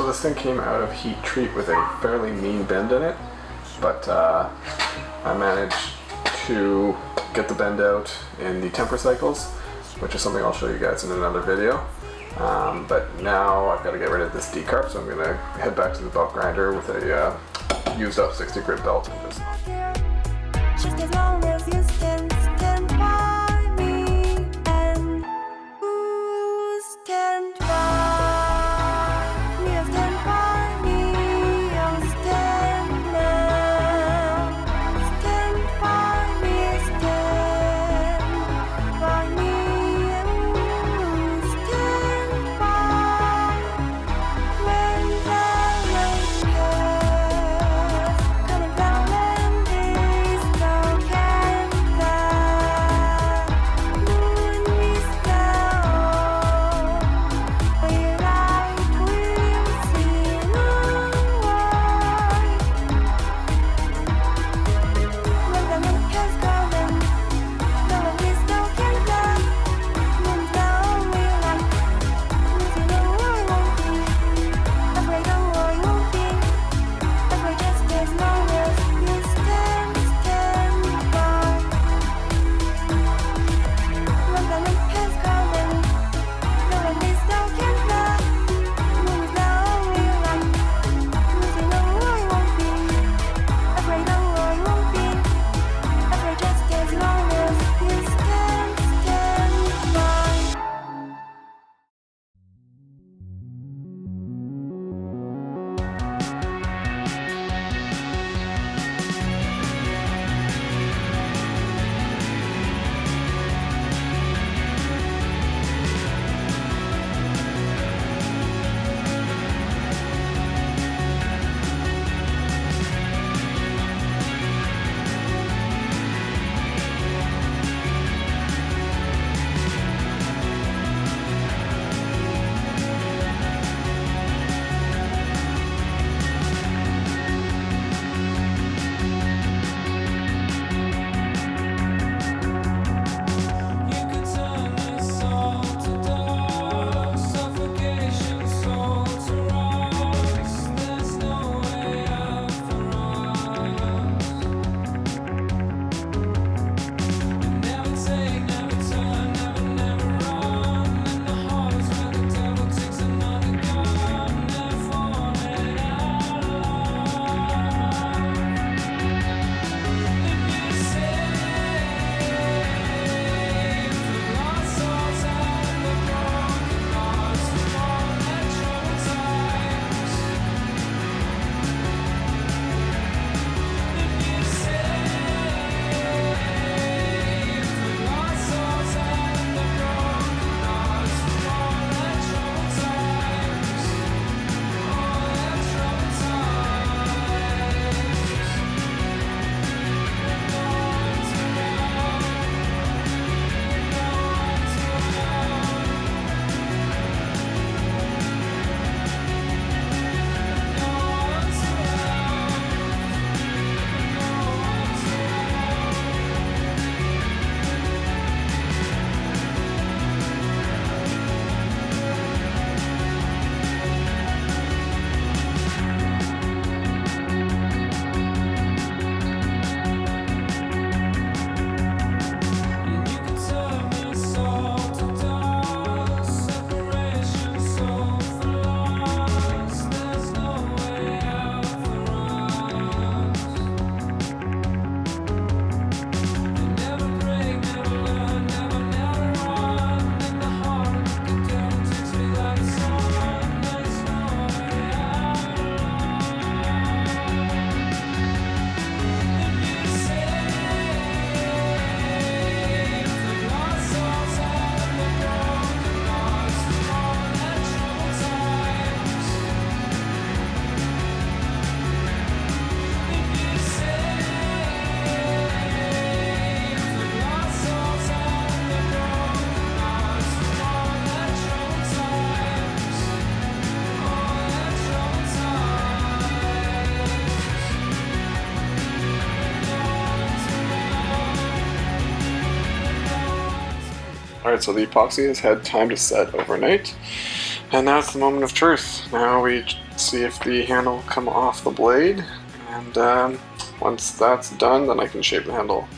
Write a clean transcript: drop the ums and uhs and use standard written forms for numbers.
So this thing came out of heat treat with a fairly mean bend in it, but I managed to get the bend out in the temper cycles, which is something I'll show you guys in another video. But now I've got to get rid of this decarb, so I'm going to head back to the belt grinder with a used up 60 grit belt and just just as long as you stand by me, and ooh, stand by me, stand by me, oh stand now, stand by me, stand by me, ooh, stand by when the rain comes, coming down and this dark and black moon is down, where I will see no one. When the moon has gone and no one is dark and black, moon's the only light. You know I won't be afraid, no I won't be afraid, just as long as you stand by. When the moon has gone and no one is dark and black, moon's the only light. You know I won't be afraid, no I won't be afraid, just as long as you stand by. You can turn this all to dust, suffocation, soul to rust. There's no way out for us. Never take, never turn, never run. In the halls where the devil takes another gun, never falling out of love. And you say for lost souls and the broken hearts from all their troubled times. And you say for lost souls and the broken hearts from all their troubled times, all their troubled You can turn this all to dust, separation, soul for lost. There's no way out for us. Never break, never learn, never run. In the heart, the devil takes me like a sun. There's no way out of And you say for lost souls and the broken hearts from all their troubled times. And you say for lost souls and the broken hearts from all their troubled times, all their troubled Alright, so the epoxy has had time to set overnight. And now it's the moment of truth. Now we see if the handle will come off the blade, and once that's done, then I can shape the handle